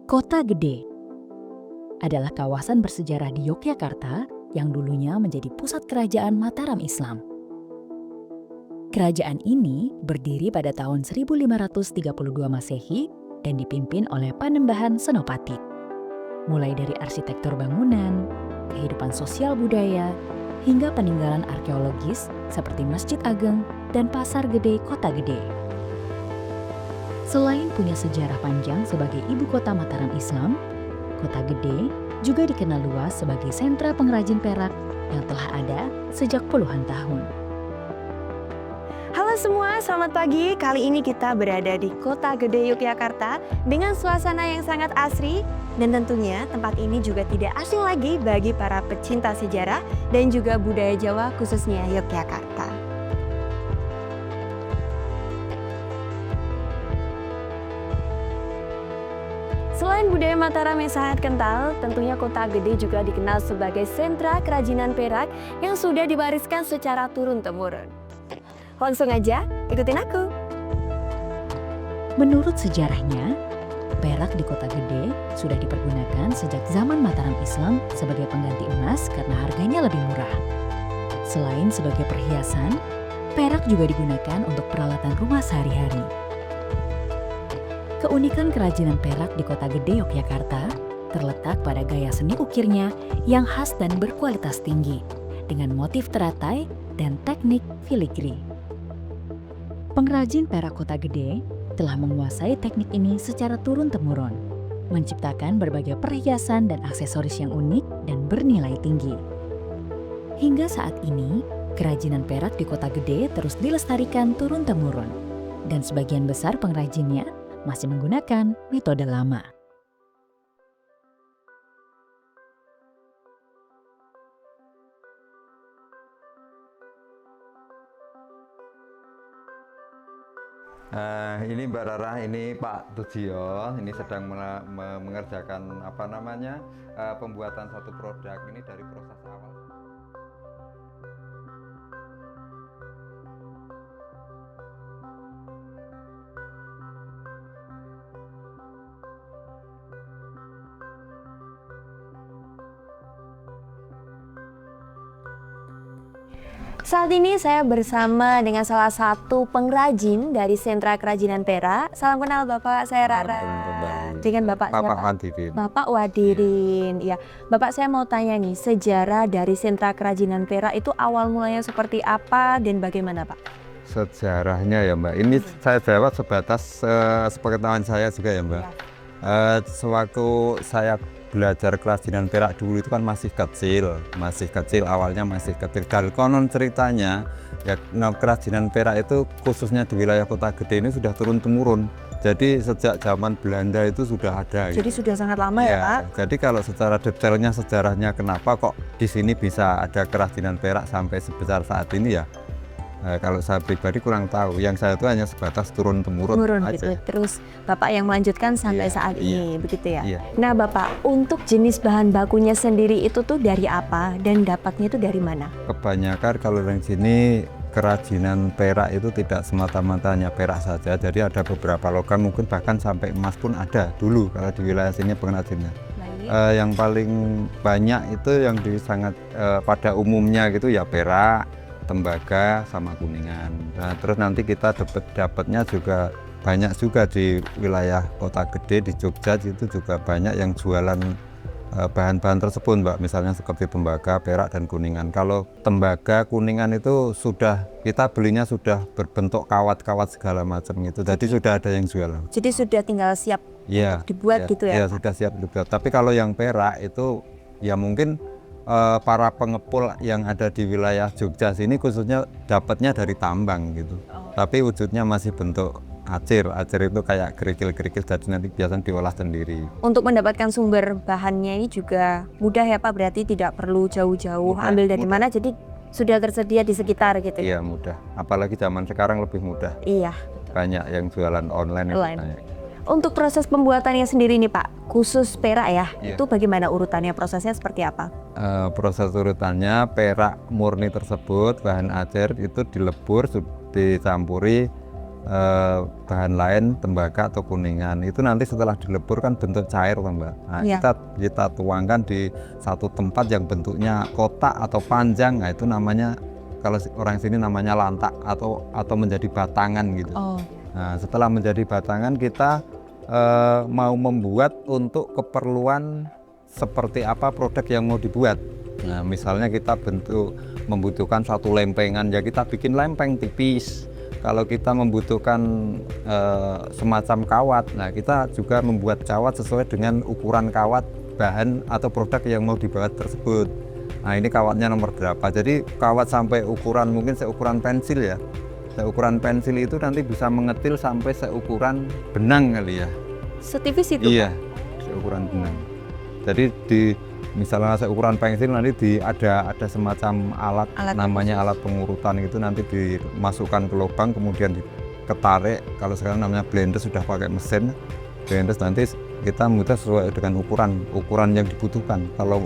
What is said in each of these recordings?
Kota Gede adalah kawasan bersejarah di Yogyakarta yang dulunya menjadi pusat kerajaan Mataram Islam. Kerajaan ini berdiri pada tahun 1532 Masehi dan dipimpin oleh Panembahan Senopati. Mulai dari arsitektur bangunan, kehidupan sosial budaya, hingga peninggalan arkeologis seperti Masjid Ageng dan Pasar Gede Kota Gede. Selain punya sejarah panjang sebagai ibu kota Mataram Islam, Kota Gede juga dikenal luas sebagai sentra pengrajin perak yang telah ada sejak puluhan tahun. Halo semua, selamat pagi. Kali ini kita berada di Kota Gede Yogyakarta dengan suasana yang sangat asri dan tentunya tempat ini juga tidak asing lagi bagi para pecinta sejarah dan juga budaya Jawa khususnya Yogyakarta. Selain budaya Mataram yang sangat kental, tentunya Kota Gede juga dikenal sebagai sentra kerajinan perak yang sudah diwariskan secara turun-temurun. Langsung aja, ikutin aku. Menurut sejarahnya, perak di Kota Gede sudah dipergunakan sejak zaman Mataram Islam sebagai pengganti emas karena harganya lebih murah. Selain sebagai perhiasan, perak juga digunakan untuk peralatan rumah sehari-hari. Keunikan kerajinan perak di Kota Gede Yogyakarta terletak pada gaya seni ukirnya yang khas dan berkualitas tinggi, dengan motif teratai dan teknik filigri. Pengrajin perak Kota Gede telah menguasai teknik ini secara turun-temurun, menciptakan berbagai perhiasan dan aksesoris yang unik dan bernilai tinggi. Hingga saat ini, kerajinan perak di Kota Gede terus dilestarikan turun-temurun, dan sebagian besar pengrajinnya masih menggunakan metode lama. Ini Mbak Rara, ini Pak Tujio, ini sedang mengerjakan pembuatan satu produk ini dari proses awal. Saat ini saya bersama dengan salah satu pengrajin dari sentra kerajinan perak. Salam kenal Bapak, saya Rara. Dengan Bapak siapa? Wadirin. Bapak Wadirin. Ya, Bapak saya mau tanya nih, sejarah dari sentra kerajinan perak itu awal mulanya seperti apa dan bagaimana Pak? Sejarahnya ya Mbak, ini saya jawab sebatas sepengetahuan saya juga ya Mbak. Sewaktu saya belajar kerajinan perak dulu itu kan masih kecil, awalnya masih kecil. Dan konon ceritanya ya kerajinan perak itu khususnya di wilayah Kota Gede ini sudah turun-temurun. Jadi sejak zaman Belanda itu sudah ada. Jadi gitu. sudah sangat lama ya Pak? Jadi kalau secara detailnya sejarahnya kenapa kok di sini bisa ada kerajinan perak sampai sebesar saat ini ya? Kalau saya pribadi kurang tahu, yang saya itu hanya sebatas turun-temurun aja. Gitu. Terus Bapak yang melanjutkan sampai saat ini, begitu ya? Iya. Nah Bapak, untuk jenis bahan bakunya sendiri itu tuh dari apa dan dapatnya itu dari mana? Kebanyakan kalau yang sini kerajinan perak itu tidak semata-mata hanya perak saja, jadi ada beberapa logam, mungkin bahkan sampai emas pun ada dulu kalau di wilayah sini pengrajinnya. Yang paling banyak itu yang pada umumnya gitu ya perak, tembaga sama kuningan. Nah, terus nanti kita dapatnya juga banyak juga di wilayah Kota Gede di Jogja itu juga banyak yang jualan bahan-bahan tersebut Mbak, misalnya seperti tembaga, perak dan kuningan. Kalau tembaga, kuningan itu kita belinya sudah berbentuk kawat-kawat segala macam gitu. Jadi sudah ada yang jual. Jadi sudah tinggal siap dibuat gitu ya? Iya, sudah siap dibuat. Tapi kalau yang perak itu ya mungkin para pengepul yang ada di wilayah Jogja sini khususnya dapatnya dari tambang gitu. Tapi wujudnya masih bentuk acir itu kayak kerikil-kerikil, jadi nanti biasanya diolah sendiri. Untuk mendapatkan sumber bahannya ini juga mudah ya Pak, berarti tidak perlu jauh-jauh ambil dari mana, jadi sudah tersedia di sekitar gitu. Iya mudah, apalagi zaman sekarang lebih mudah. Iya. Banyak yang jualan online. Untuk proses pembuatannya sendiri nih Pak, khusus perak ya, Iya. itu bagaimana urutannya, prosesnya seperti apa? Proses urutannya perak murni tersebut, bahan acir itu dilebur, dicampuri bahan lain tembaga atau kuningan. Itu nanti setelah dilebur kan bentuk cair toh, Mbak. Nah, kita tuangkan di satu tempat yang bentuknya kotak atau panjang. Nah, itu namanya kalau orang sini namanya lantak atau menjadi batangan gitu. Nah, setelah menjadi batangan kita mau membuat untuk keperluan seperti apa produk yang mau dibuat. Nah, misalnya kita membutuhkan satu lempengan, ya kita bikin lempeng tipis. Kalau kita membutuhkan semacam kawat, nah kita juga membuat kawat sesuai dengan ukuran kawat bahan atau produk yang mau dibuat tersebut. Nah, ini kawatnya nomor berapa. Jadi kawat sampai ukuran mungkin seukuran pensil ya. Seukuran pensil itu nanti bisa mengetil sampai seukuran benang kali ya. Setipis itu? Iya, seukuran benang. Jadi misalnya seukuran pensil nanti ada semacam alat namanya alat pengurutan, itu nanti dimasukkan ke lubang kemudian diketarik. Kalau sekarang namanya blender, sudah pakai mesin blender, nanti kita mudah sesuai dengan ukuran yang dibutuhkan. Kalau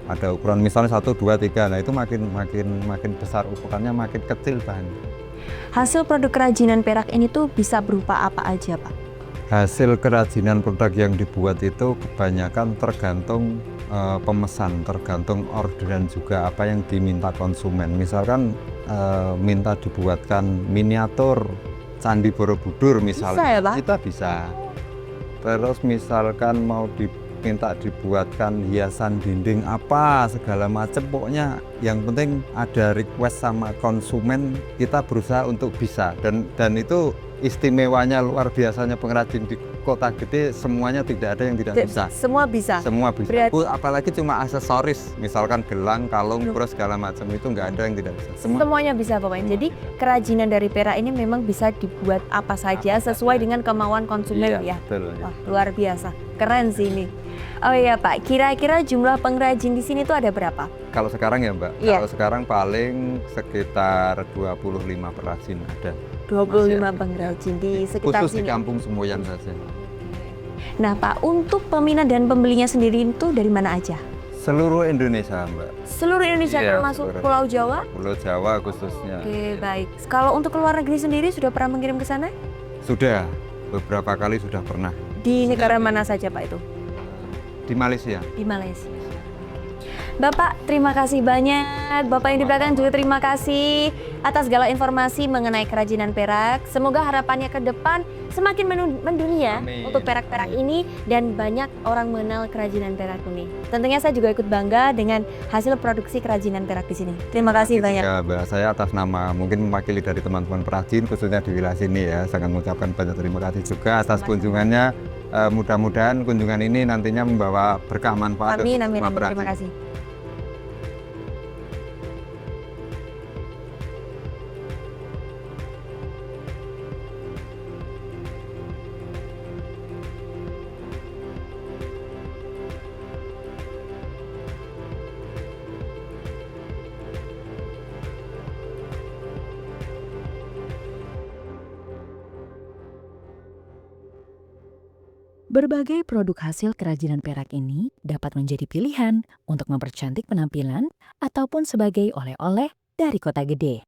ada ukuran misalnya 1, 2, 3, nah itu makin besar ukurannya, makin kecil bahannya. Hasil produk kerajinan perak ini tuh bisa berupa apa aja, Pak? Hasil kerajinan produk yang dibuat itu kebanyakan tergantung pemesan, tergantung orderan juga apa yang diminta konsumen. Misalkan minta dibuatkan miniatur Candi Borobudur misalnya, bisa ya, Pak? Kita bisa. Terus misalkan mau diminta dibuatkan hiasan dinding apa segala macam, pokoknya yang penting ada request sama konsumen, kita berusaha untuk bisa. Dan itu istimewanya luar biasanya pengrajin di Kota Gede, semuanya tidak ada yang tidak bisa. Semua bisa? Semua bisa. Apalagi cuma aksesoris, misalkan gelang, kalung, bros, segala macam, itu nggak ada yang tidak bisa. Semuanya bisa pokoknya. Jadi kerajinan dari perak ini memang bisa dibuat apa saja sesuai dengan kemauan konsumen ya? Betul, Wah, luar biasa. Keren sih ini. Oh iya Pak, kira-kira jumlah pengrajin di sini tuh ada berapa? Kalau sekarang ya Mbak, kalau sekarang paling sekitar 25 perajin ada. 25 pengrajin di sekitar khusus sini. Di kampung Semoyan saja. Nah Pak, untuk peminat dan pembelinya sendiri itu dari mana aja? Seluruh Indonesia Mbak. Seluruh Indonesia termasuk Pulau Jawa? Pulau Jawa khususnya. Oke, baik. Kalau untuk ke luar negeri sendiri sudah pernah mengirim ke sana? Sudah, beberapa kali sudah pernah. Di negara mana saja Pak itu? Di Malaysia. Di Malaysia. Bapak, terima kasih banyak. Bapak yang di belakang juga terima kasih atas segala informasi mengenai kerajinan perak. Semoga harapannya ke depan semakin mendunia untuk perak-perak ini dan banyak orang mengenal kerajinan perak ini. Tentunya saya juga ikut bangga dengan hasil produksi kerajinan perak di sini. Terima kasih banyak. Ya, Mbak, saya atas nama mungkin mewakili dari teman-teman perajin khususnya di wilayah sini ya, sangat mengucapkan banyak terima kasih juga atas kunjungannya. Mudah-mudahan kunjungan ini nantinya membawa berkah manfaat. Amin, amin, amin. Terima kasih. Berbagai produk hasil kerajinan perak ini dapat menjadi pilihan untuk mempercantik penampilan ataupun sebagai oleh-oleh dari Kota Gede.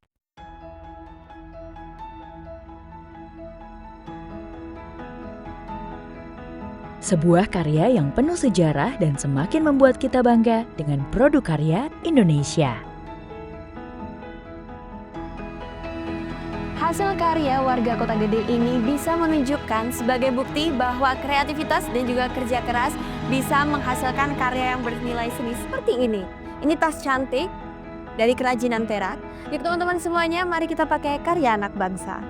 Sebuah karya yang penuh sejarah dan semakin membuat kita bangga dengan produk karya Indonesia. Hasil karya warga Kota Gede ini bisa menunjukkan sebagai bukti bahwa kreativitas dan juga kerja keras bisa menghasilkan karya yang bernilai seni seperti ini. Ini tas cantik dari kerajinan perak. Yuk teman-teman semuanya, mari kita pakai karya anak bangsa.